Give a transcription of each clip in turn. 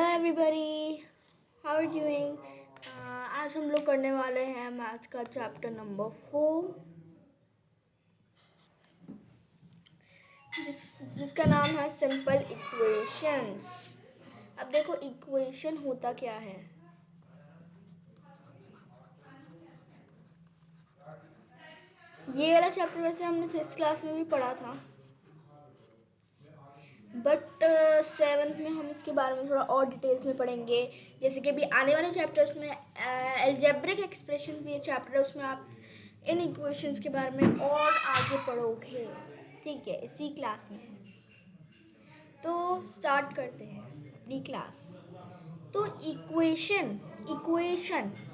Hello everybody, how are doing. आज हम लोग करने वाले हैं मैथ्स का चैप्टर नंबर 4 जिसका नाम है सिंपल इक्वेशंस। अब देखो इक्वेशन होता क्या है। ये वाला चैप्टर वैसे हमने 6th क्लास में भी पढ़ा था, बट 7th में हम इसके बारे में थोड़ा और डिटेल्स में पढ़ेंगे। जैसे कि अभी आने वाले चैप्टर्स में अलजेब्रिक एक्सप्रेशन भी एक चैप्टर है, उसमें आप इन इक्वेशंस के बारे में और आगे पढ़ोगे। ठीक है, इसी क्लास में है। तो स्टार्ट करते हैं अपनी क्लास। तो इक्वेशन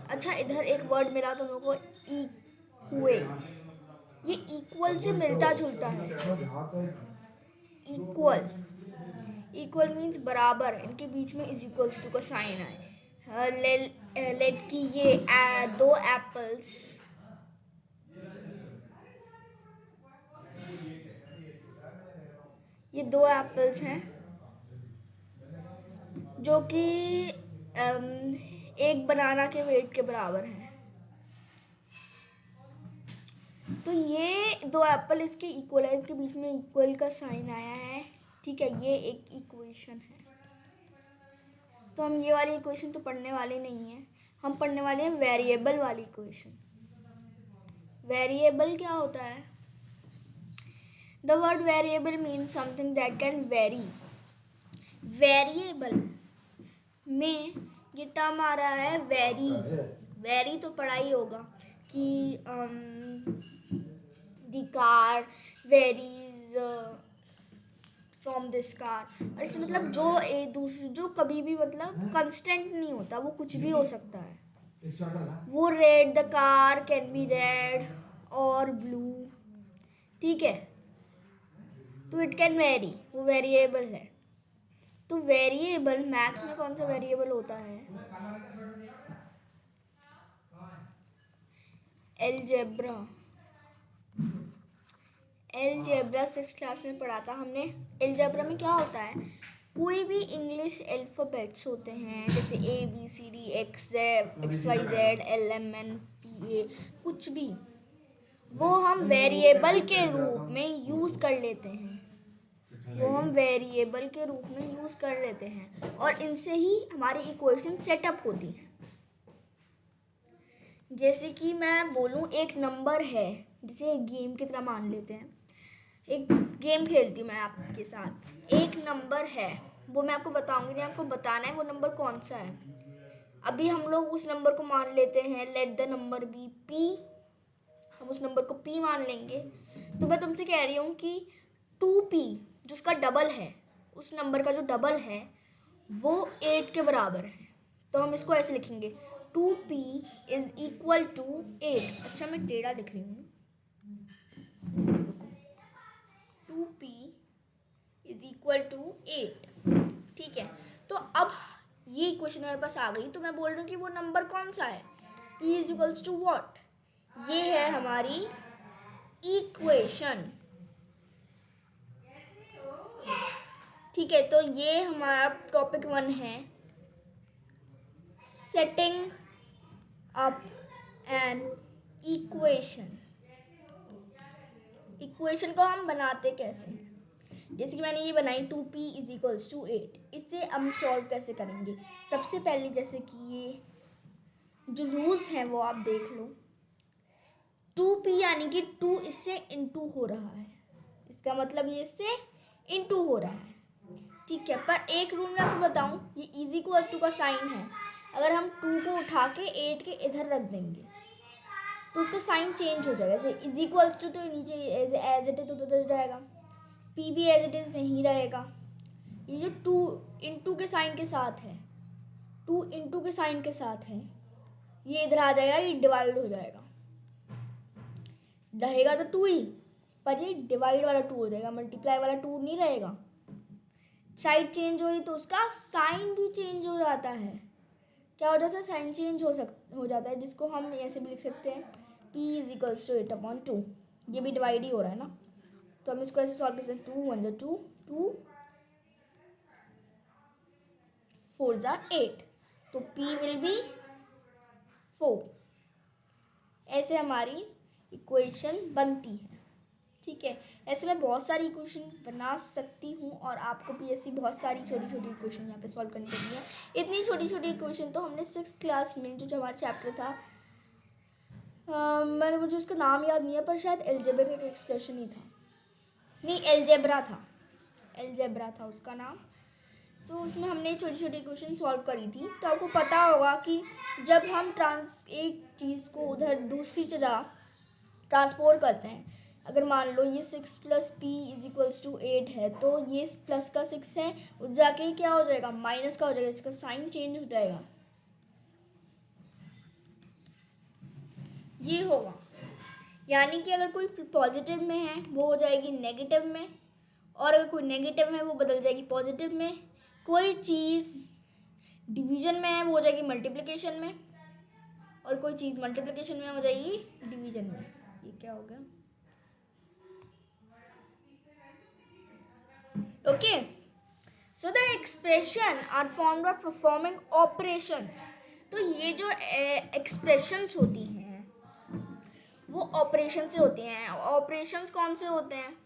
अच्छा, इधर एक वर्ड मिला तो लोगों को इक्वे, ये इक्वल से मिलता जुलता है। इक्वल मीन्स बराबर, इनके बीच में इज इक्वल्स टू का साइन है। लेट की ये दो एप्पल्स, ये दो एप्पल्स हैं जो कि एक बनाना के वेट के बराबर हैं। तो ये दो एप्पल इसके इक्वल है, इसके बीच में इक्वल का साइन आया है। ठीक है, ये एक इक्वेशन है। तो हम ये वाली इक्वेशन तो पढ़ने वाले नहीं हैं, हम पढ़ने वाले हैं वेरिएबल वाली इक्वेशन। वेरिएबल क्या होता है? The word variable means something that can very. Variable में ये टर्म आ रहा है वेरी। वेरी तो पढ़ा ही होगा कि the car varies from this car, और इससे मतलब जो एक दूसरे जो कभी भी मतलब कंस्टेंट नहीं होता, वो कुछ भी हो सकता है। वो red, the car can be red और ब्लू। ठीक है, तो इट कैन वेरी, वो वेरिएबल है। तो वेरिएबल मैथ्स में कौन सा वेरिएबल होता है? अलजेब्रा। अलजेब्रा 6th क्लास में पढ़ा था हमने। अलजेब्रा में क्या होता है? कोई भी इंग्लिश अल्फ़ाबेट्स होते हैं, जैसे ABCD XYZ LMN PA, कुछ भी, वो हम वेरिएबल के रूप में यूज़ कर लेते हैं। और इनसे ही हमारी इक्वेशन सेटअप होती है। जैसे कि मैं बोलूँ एक नंबर है, जिसे एक गेम की तरह मान लेते हैं। एक गेम खेलती हूँ मैं आपके साथ, एक नंबर है, वो मैं आपको बताऊंगी नहीं, आपको बताना है वो नंबर कौन सा है। अभी हम लोग उस नंबर को मान लेते हैं, let the number be P। हम उस नंबर को P मान लेंगे। तो मैं तुमसे कह रही हूँ कि 2P जो उसका डबल है, उस नंबर का जो डबल है वो 8 के बराबर है। तो हम इसको ऐसे लिखेंगे, 2P इज इक्वल टू 8। अच्छा, मैं टेढ़ा लिख रही हूँ। 2P is equal to 8। ठीक है, तो अब ये इक्वेशन मेरे पास आ गई, तो मैं बोल रही हूँ कि वो नंबर कौन सा है? P is equals to what? ये है हमारी इक्वेशन। ठीक है, तो ये हमारा टॉपिक 1 है, setting up an equation. Equation को हम बनाते कैसे हैं? जैसे कि मैंने ये बनाई 2P इज इक्वल्स टू 8। इससे हम सॉल्व कैसे करेंगे? सबसे पहले जैसे कि ये जो रूल्स हैं वो आप देख लो। 2P यानी कि 2 इससे इंटू हो रहा है, इसका मतलब ये इससे इंटू हो रहा है। ठीक है, पर एक रूल मैं आपको बताऊं, ये इज इक्वल टू का साइन है। अगर हम 2 को उठा के 8 के इधर रख देंगे तो उसका साइन चेंज हो जाएगा। जैसे इज इक्वल टू तो नीचे एज इट इज उधर जाएगा, P भी एज इट इज नहीं रहेगा। ये जो 2 इंटू के साइन के साथ है, 2 इंटू के साइन के साथ है, ये इधर आ जाएगा, ये डिवाइड हो जाएगा। रहेगा तो 2 ही, पर ये डिवाइड वाला 2 हो जाएगा, मल्टीप्लाई वाला 2 नहीं रहेगा। साइड चेंज हुई तो उसका साइन भी चेंज हो जाता है। क्या हो जाता है? साइन चेंज हो जाता है, जिसको हम ऐसे भी लिख सकते हैं, P इज इक्वल्स टू 8/2। ये भी डिवाइड ही हो रहा है ना, तो हम इसको ऐसे सॉल्व कर सकते हैं, 2 1 2 2 4 ज़ा 8, तो P विल बी 4। ऐसे हमारी इक्वेशन बनती है। ठीक है, ऐसे मैं बहुत सारी इक्वेशन बना सकती हूँ और आपको भी ऐसी बहुत सारी छोटी छोटी इक्वेशन यहाँ पे सॉल्व करनी पड़ती है। इतनी छोटी छोटी इक्वेशन तो हमने 6th क्लास में जो हमारा चैप्टर था, मैंने मुझे उसका नाम याद नहीं है, पर शायद एल्जेब्रिक एक्सप्रेशन ही था, नहीं एल्जेब्रा था उसका नाम। तो उसमें हमने छोटी छोटी इक्वेशन सॉल्व करी थी। तो आपको पता होगा कि जब हम एक चीज़ को उधर दूसरी जगह ट्रांसपोर्ट करते हैं, अगर मान लो ये 6 + p = 8 है, तो ये प्लस का 6 है, उस जाके क्या हो जाएगा, माइनस का हो जाएगा, इसका साइन चेंज हो जाएगा, ये होगा। यानी कि अगर कोई पॉजिटिव में है वो हो जाएगी नेगेटिव में, और अगर कोई नेगेटिव में वो बदल जाएगी पॉजिटिव में। कोई चीज़ डिवीजन में है वो हो जाएगी मल्टीप्लिकेशन में, और कोई चीज़ मल्टीप्लिकेशन में हो जाएगी डिवीजन में। ये क्या हो गया, okay. So the expression are formed by performing operations. तो ये जो एक्सप्रेशंस होती हैं वो ऑपरेशन से होती हैं। ऑपरेशंस कौन से होते हैं,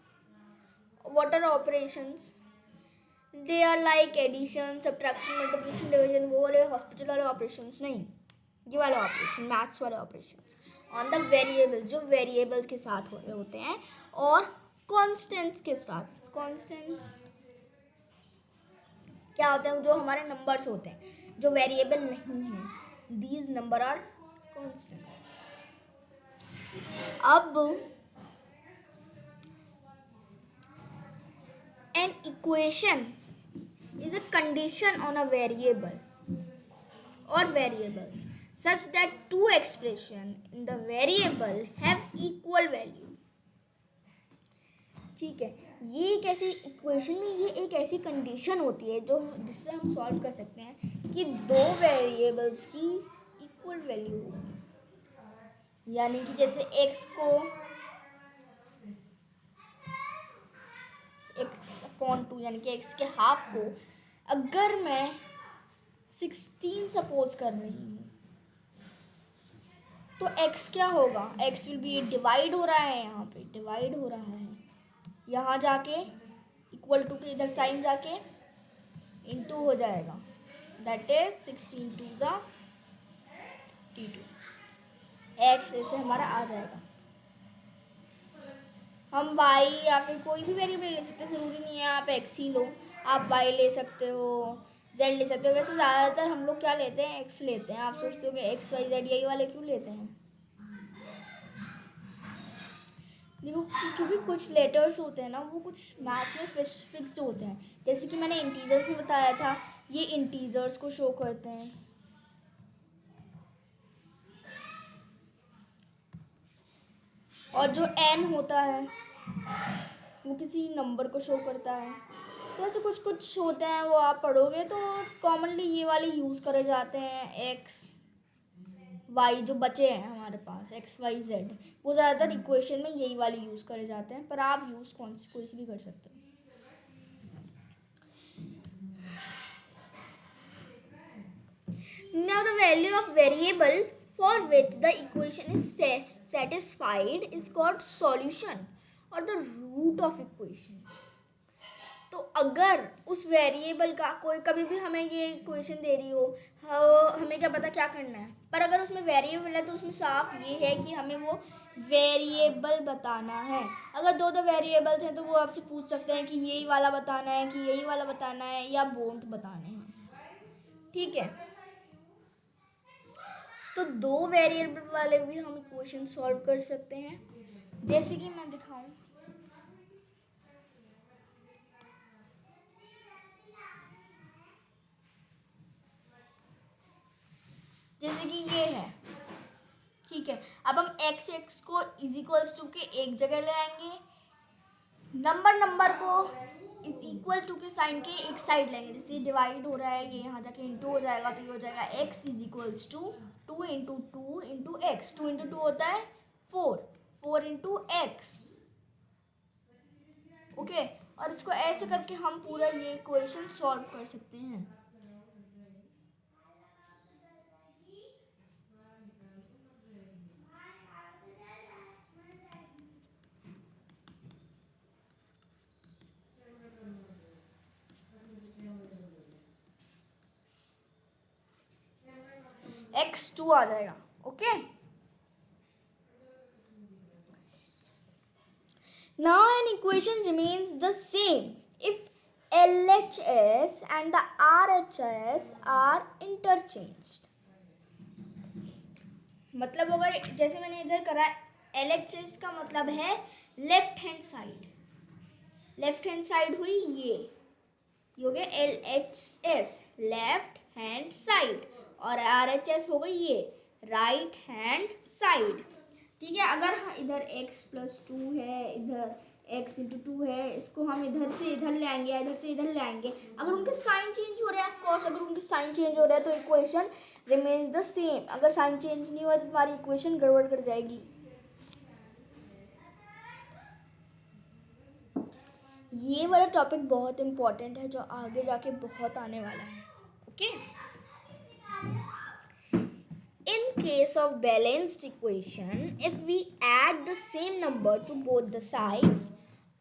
what are operations? They are like addition, subtraction, multiplication, division. वो वाले हॉस्पिटल वाले ऑपरेशंस नहीं, ये वाले ऑपरेशन, मैथ्स वाले ऑपरेशंस ऑन द वेरिएबल, जो वेरिएबल्स के साथ हो रहे होते हैं, और कॉन्स्टेंट्स के साथ। कॉन्स्टेंट्स क्या होते हैं, जो हमारे नंबर्स होते हैं जो वेरिएबल नहीं हैं, दीज नंबर आर कॉन्स्टेंट। अब an equation is a condition on a variable or variables such that two expression in the variable have equal value। ठीक है, ये एक ऐसी इक्वेशन में ये एक ऐसी कंडीशन होती है जो जिससे हम सॉल्व कर सकते हैं कि दो वेरिएबल्स की इक्वल वैल्यू होगी। यानी कि जैसे x को x/2 यानी कि x के हाफ को अगर मैं 16 सपोज कर रही हूँ, तो x क्या होगा, x विल बी डिवाइड हो रहा है, यहाँ पे डिवाइड हो रहा है, यहाँ जाके इक्वल टू के इधर साइन जाके इनटू हो जाएगा, दैट इज 16 × 2 = 32। x ऐसे हमारा आ जाएगा। हम y या फिर कोई भी वेरिएबल ले सकते हैं, ज़रूरी नहीं है आप x ही लो, आप y ले सकते हो, z ले सकते हो। वैसे ज़्यादातर हम लोग क्या लेते हैं, x लेते हैं। आप सोचते हो कि x y z यही वाले क्यों लेते हैं? देखो, क्योंकि कुछ लेटर्स होते हैं ना, वो कुछ मैथ्स में फिक्स्ड होते हैं। जैसे कि मैंने इंटीजर्स में बताया था, ये इंटीजर्स को शो करते हैं, और जो n होता है वो किसी नंबर को शो करता है। तो ऐसे कुछ कुछ होते हैं, वो आप पढ़ोगे तो कॉमनली ये वाले यूज़ करे जाते हैं। x y जो बचे हैं हमारे पास, x y z, वो ज़्यादातर इक्वेशन में यही वाले यूज़ करे जाते हैं, पर आप यूज़ कोई से भी कर सकते हो। Now the value of variable for which the equation is satisfied is called solution or the root of equation। तो अगर उस वेरिएबल का कोई कभी भी हमें ये इक्वेशन दे रही हो, हमें क्या पता क्या करना है, पर अगर उसमें वेरिएबल है तो उसमें साफ ये है कि हमें वो वेरिएबल बताना है। अगर दो वेरिएबल्स हैं तो वो आपसे पूछ सकते हैं कि यही वाला बताना है कि यही वाला बताना है या बोथ बताने हैं। ठीक है, तो दो वेरिएबल वाले भी हम इक्वेशन सॉल्व कर सकते हैं। जैसे कि मैं दिखाऊं, जैसे कि ये है, ठीक है। अब हम x को = के एक जगह ले आएंगे, नंबर को = के साइन के एक साइड लेंगे। जैसे डिवाइड हो रहा है, ये यहाँ जाके इंटू हो जाएगा, तो ये हो जाएगा x = 2 × 2 × x। 2 × 2 होता है 4, 4 × x, ओके। और इसको ऐसे करके हम पूरा ये इक्वेशन सॉल्व कर सकते हैं। x2 आ जाएगा. Okay. Now an equation remains the same if LHS and the RHS are interchanged. मतलब अगर जैसे मैंने इधर करा LHS का मतलब है left hand side. Left hand side हुई ये हो गया LHS लेफ्ट हैंड साइड और RHS हो गई ये राइट हैंड साइड. ठीक है. अगर इधर x+2 है, इधर x×2 है, इसको हम इधर से इधर ले आएंगे, इधर से इधर ले आएंगे. अगर उनके साइन चेंज हो रहे हैं, ऑफ कोर्स अगर उनके साइन चेंज हो रहे हैं तो इक्वेशन रिमेन्स द सेम. अगर साइन चेंज नहीं हुआ तो तुम्हारी इक्वेशन गड़बड़ कर जाएगी. ये वाला टॉपिक बहुत इम्पोर्टेंट है जो आगे जाके बहुत आने वाला है. Okay. In case of balanced equation, if we add the same number to both the sides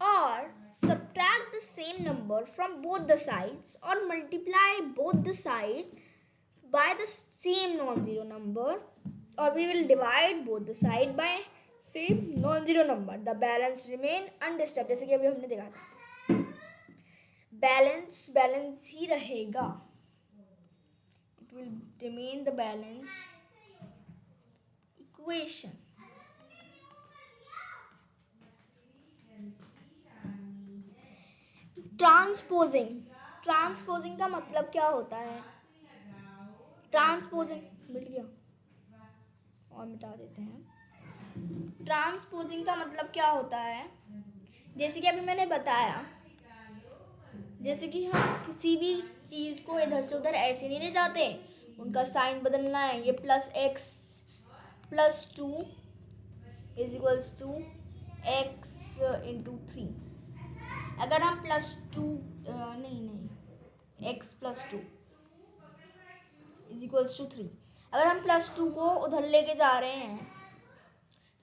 or subtract the same number from both the sides or multiply both the sides by the same non-zero number or we will divide both the side by same non-zero number, the balance remain undisturbed. जैसे कि अभी हमने देखा था balance ही रहेगा. It will remain the balance equation. Transposing का मतलब क्या होता है? ट्रांसपोजिंग मिल गया और मिटा देते हैं. ट्रांसपोजिंग का मतलब क्या होता है? जैसे कि अभी मैंने बताया, जैसे कि हम किसी भी चीज़ को इधर से उधर ऐसे नहीं ले जाते, उनका साइन बदलना है. ये +x+2 = x×3. अगर हम +2 x+2 = 3, अगर हम +2 को उधर लेके जा रहे हैं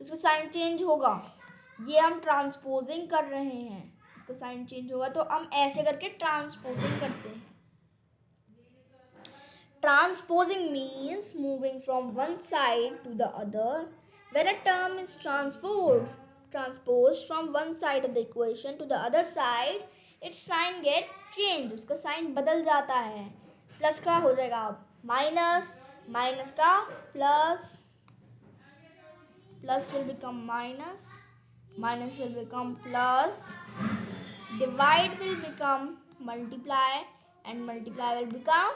तो उसका साइन चेंज होगा. ये हम ट्रांसपोजिंग कर रहे हैं, उसका साइन चेंज होगा. तो हम ऐसे करके ट्रांसपोजिंग करते हैं. Transposing means moving from one side to the other. When a term is transposed from one side of the equation to the other side, its sign get changed. उसका sign बदल जाता है. प्लस का हो जाएगा minus, minus का plus, plus will become minus, minus will become plus, divide will become multiply and multiply will become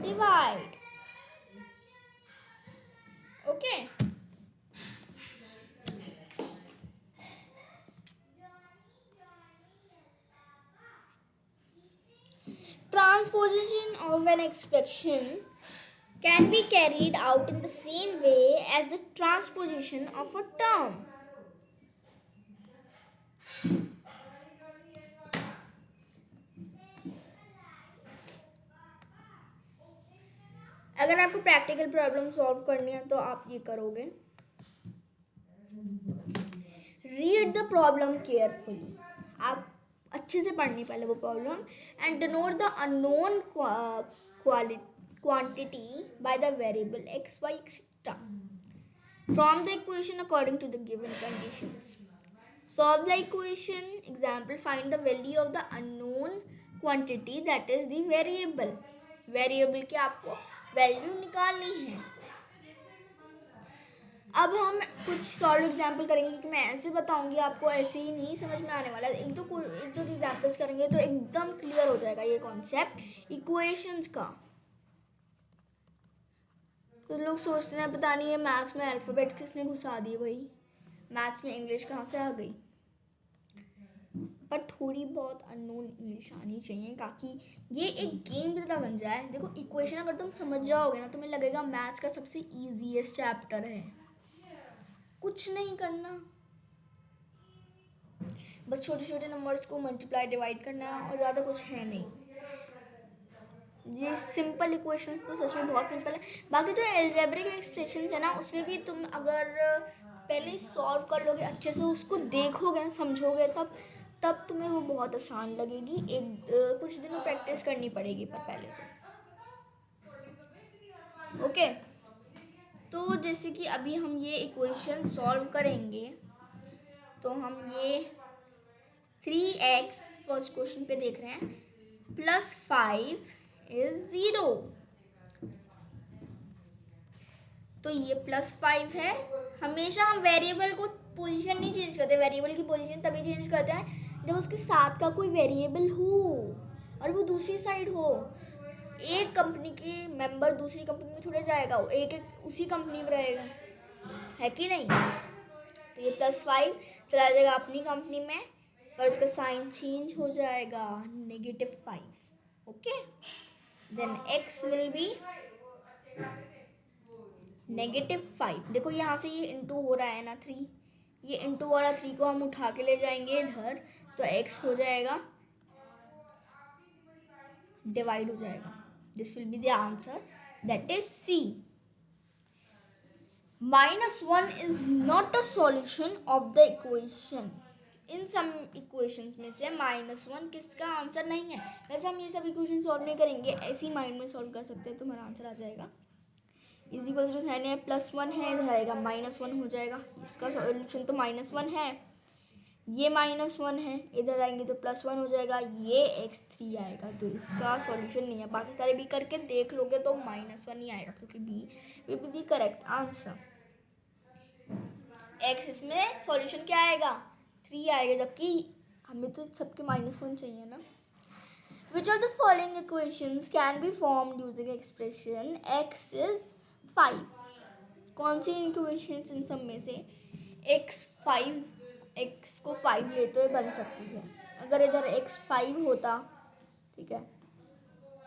divide. Okay. Transposition of an expression can be carried out in the same way as the transposition of a term. अगर आपको practical problem solve करनी है तो आप ये करोगे. Read the problem carefully. आप अच्छे से पढ़नी पहले वो problem. And denote the unknown quantity by the variable x, y, etc. From the equation according to the given conditions. Solve the equation. Example, find the value of the unknown quantity that is the variable. Variable की आपको value निकालनी है. अब हम कुछ solve example करेंगे क्योंकि मैं ऐसे बताऊंगी आपको ऐसे ही नहीं समझ में आने वाला. एक दो एग्जाम्पल्स करेंगे तो एकदम क्लियर हो जाएगा ये कॉन्सेप्ट इक्वेशंस का. कुछ लोग सोचते हैं पता नहीं है मैथ्स में अल्फ़ाबेट किसने घुसा दिए. भाई मैथ्स में इंग्लिश कहाँ से आ गई? पर थोड़ी बहुत अननोन इंग्लिश आनी चाहिए ताकि ये एक गेम की तरह बन जाए. देखो इक्वेशन अगर तुम समझ जाओगे ना तुम्हें लगेगा मैथ्स का सबसे ईजीएस्ट चैप्टर है. कुछ नहीं करना, बस छोटे छोटे नंबर्स को मल्टीप्लाई डिवाइड करना और ज़्यादा कुछ है नहीं. ये सिंपल इक्वेशंस तो सच में बहुत सिंपल है. बाकी जो अलजेब्रिक एक्सप्रेशंस है ना उसमें भी तुम अगर पहले सॉल्व कर लोगे अच्छे से, उसको देखोगे ना समझोगे तब तुम्हें वो बहुत आसान लगेगी. कुछ दिनों प्रैक्टिस करनी पड़ेगी पर पहले तो. ओके, तो जैसे कि अभी हम ये इक्वेशन सॉल्व करेंगे, तो हम ये 3x फर्स्ट क्वेश्चन पे देख रहे हैं, +5 इज 0, तो ये +5 है। हमेशा हम वेरिएबल को पोजीशन नहीं चेंज करते, वेरिएबल की पोजीशन तभी चेंज करते हैं जब उसके साथ का कोई वेरिएबल हो और वो दूसरी साइड हो। एक कंपनी के मेंबर दूसरी कंपनी में थोड़े जाएगा, वो एक एक उसी कंपनी में रहेगा, है कि नहीं। तो ये +5 चला जाएगा अपनी कंपनी में, पर उसका साइन चेंज हो जाएगा, -5। Okay, then x will be -5। देखो यहाँ से ये इंटू हो रहा है ना 3, ये इंटू वाला 3 को हम उठा के ले जाएंगे इधर, तो x हो जाएगा डिवाइड हो जाएगा। This will be the answer, that is C। -1 is not a solution of the equation. In some equations में से -1 किसका आंसर नहीं है। वैसे हम ये सब इक्वेशन सॉल्व नहीं करेंगे, ऐसे ही माइंड में सॉल्व कर सकते हैं, तो हमारा आंसर आ जाएगा इज इक्वल टू साइन है +1 है, इधर आएगा -1 हो जाएगा। इसका सॉल्यूशन तो -1 है, ये -1 है, इधर आएंगे तो +1 हो जाएगा, ये x3 आएगा, तो इसका सॉल्यूशन नहीं है। बाकी सारे भी करके देख लोगे तो -1 ही आएगा, क्योंकि B will be the correct answer. x इसमें सॉल्यूशन क्या आएगा, 3 आएगा, जबकि हमें तो सबके -1 चाहिए ना। Which of the following equations can be formed using expression x is 5? कौन सी इक्वेशंस इन सब में से x को 5 लेते हुए बन सकती है। अगर इधर x5 होता, ठीक है,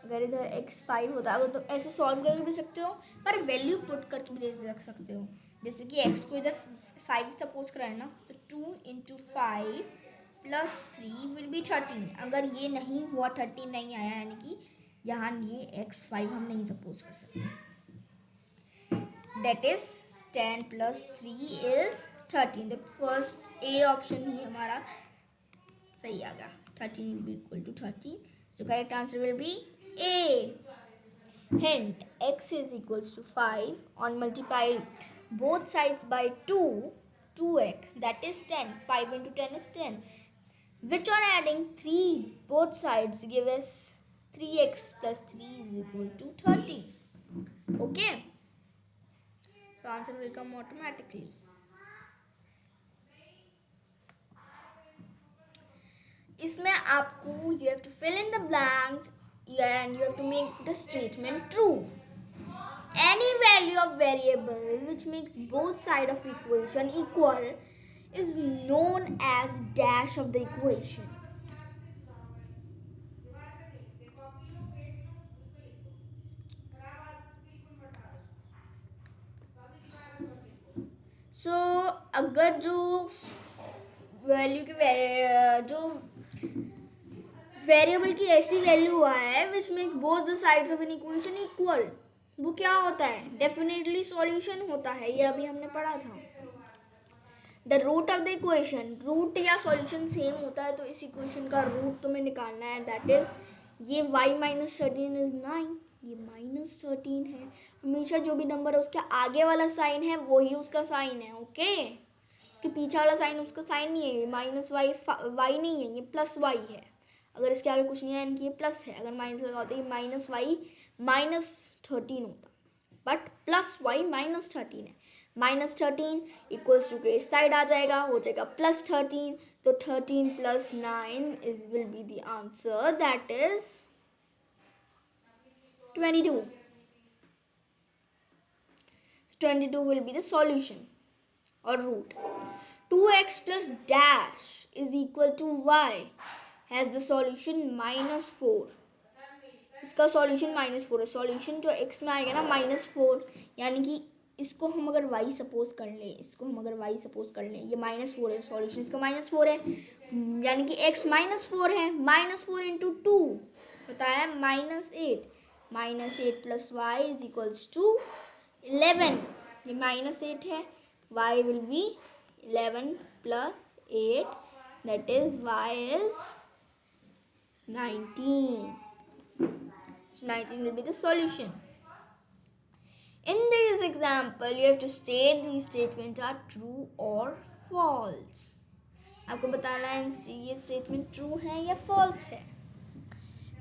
अगर इधर x5 होता तो ऐसे सॉल्व करके भी सकते हो, पर वैल्यू पुट करके भी दे सकते हो। जैसे कि x को इधर 5 सपोज कराए ना, तो 2 × 5 + 3 विल बी 13। अगर ये नहीं हुआ, 13 नहीं आया, यानी कि यहाँ ये x5 हम नहीं सपोज कर सकते। That is 10 + 3 is 13। देखो फर्स्ट ए ऑप्शन ही हमारा सही आ गया, 13 will be equal to 13, so correct answer will be A. Hint, x is equals to 5 on multiply both sides by 2x, that is 10. 5 into 10 is 10. Which on adding 3 both sides give us 3x plus 3 is equal to 30. Okay, so answer will come automatically. इसमें आपको you have to fill in the blanks and you have to make the statement true. Any value of variable which makes both sides of equation equal is known as dash of the equation. So अगर जो value की जो variable की ऐसी value हुआ है which make both the sides of an equation equal, वो क्या होता है, डेफिनेटली सॉल्यूशन होता है। ये अभी हमने पढ़ा था। The root of the equation, root या सॉल्यूशन सेम होता है, तो इस इक्वेशन का रूट तुम्हें निकालना है, दैट इज ये y - 13 इज 9, ये -13 है। हमेशा जो भी नंबर है उसके आगे वाला साइन है वही उसका साइन है, ओके। उसके पीछे वाला साइन उसका साइन नहीं है, ये -y नहीं है, ये +y है। अगर इसके आगे कुछ नहीं है यानी कि ये प्लस है, अगर माइनस लगा होता है -y -13 होता, बट +y -13 है। -13 इक्वल्स टू के इस साइड आ जाएगा, हो जाएगा +13, तो 13 + 9 is will be the answer, that is 22. 22 will be the solution or root. 2x plus dash is equal to y has the solution -4. इसका सॉल्यूशन -4 है। सॉल्यूशन जो x में आएगा ना -4, यानी कि इसको हम अगर y सपोज कर लें, ये -4 है, सॉल्यूशन इसका -4 है, यानी कि x -4 है। -4 × 2 होता है -8, -8 + y इज इक्वल्स टू 11। ये -8 है, y will be 11 + 8, that is y is 19. So 19 will be the solution. In this example, you have to state these statements are true or false. आपको बताना है ये स्टेटमेंट ट्रू है या false है.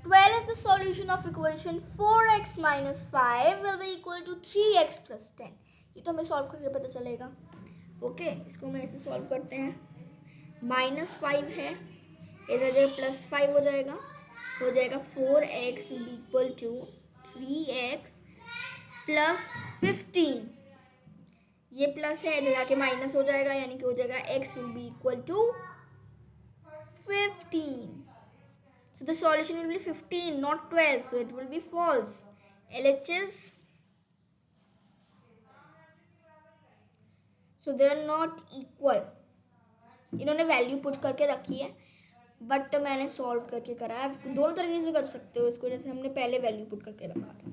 12 is the solution of equation 4x minus 5 will be equal to 3x plus 10. ये तो हमें सॉल्व करके पता चलेगा. ओके, इसको हम ऐसे सॉल्व करते हैं. -5 है, इधर जगह +5 हो जाएगा. 4x will be equal to 3x plus 15. ये प्लस है, इधर जाके माइनस हो जाएगा, यानी कि हो जाएगा x will be equal to 15. So the solution will be 15, not 12. So it will be false. LHS. So they are not equal. इन्होंने वैल्यू पुट करके रखी है, बट मैंने सॉल्व करके करा है. दोनों तरीके से कर सकते हो इसको, जैसे हमने पहले वैल्यू पुट करके रखा था.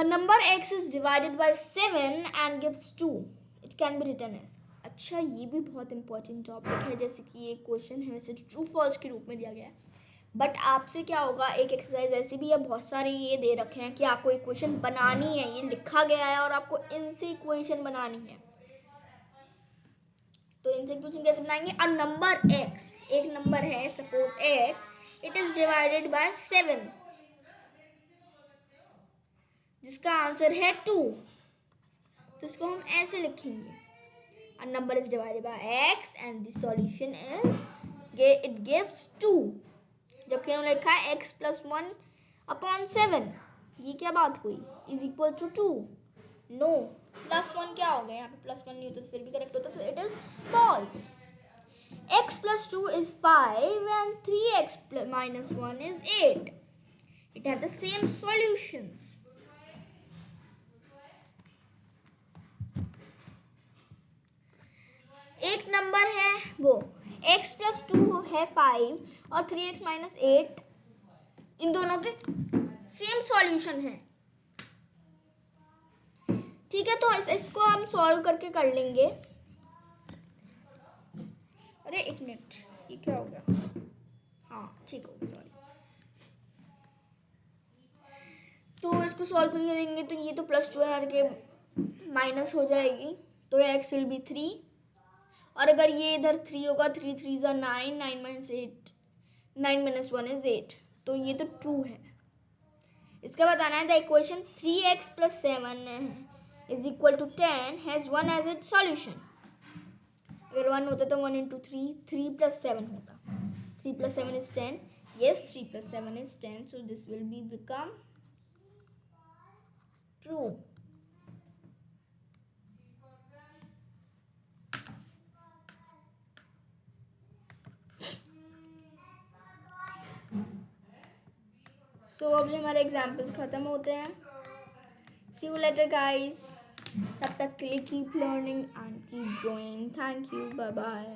Number x is divided by 7 and gives 2. It can be written as. अच्छा, ये भी बहुत इंपॉर्टेंट टॉपिक है. जैसे कि ये क्वेश्चन है वैसे ट्रू फॉल्स के रूप में दिया गया है, बट आपसे क्या होगा, एक एक्सरसाइज ऐसी भी है, बहुत सारे ये दे रखे हैं कि आपको इक्वेशन बनानी है. ये लिखा गया है और आपको इनसे इक्वेशन बनानी है. तो इनसे इक्वेशन कैसे बनाएंगे. अ नंबर x, एक नंबर है suppose x, it is divided by 7, जिसका आंसर है 2. तो इसको हम ऐसे लिखेंगे. A number is divided by x and the solution is it gives 2. जबकि उन्होंने लिखा है x plus 1 upon 7. ये क्या बात हुई, is equal to 2. No, plus 1 क्या हो गया, यहाँ पे plus 1 नहीं होता तो फिर भी करेक्ट होता, तो it is false. x plus 2 is 5 and 3x minus 1 is 8. It has the same solutions. एक नंबर है वो x plus 2 है 5 और 3x minus 8, इन दोनों के सेम सॉल्यूशन है. ठीक है, तो इसको हम सॉल्व करके कर लेंगे. अरे एक मिनट, ये क्या हो गया. हाँ ठीक हो, सॉरी. तो इसको सॉल्व करके करेंगे तो ये तो +2 है के माइनस हो जाएगी, तो x विल बी 3. और अगर ये इधर 3 होगा, 3 3 ज़ा 9, 9 minus 8, 9 minus 1 is 8. तो ये तो ट्रू है. इसका बताना है the equation 3x plus 7 is equal to 10 has 1 as its solution. अगर 1 होता तो 1 into 3, 3 plus 7 होता. 3 plus 7 is 10. Yes, 3 plus 7 is 10. So this will be become true. तो अभी हमारे एग्जाम्पल्स ख़त्म होते हैं. See you later guys. तब तक के लिए keep learning and keep growing. Thank you, bye bye.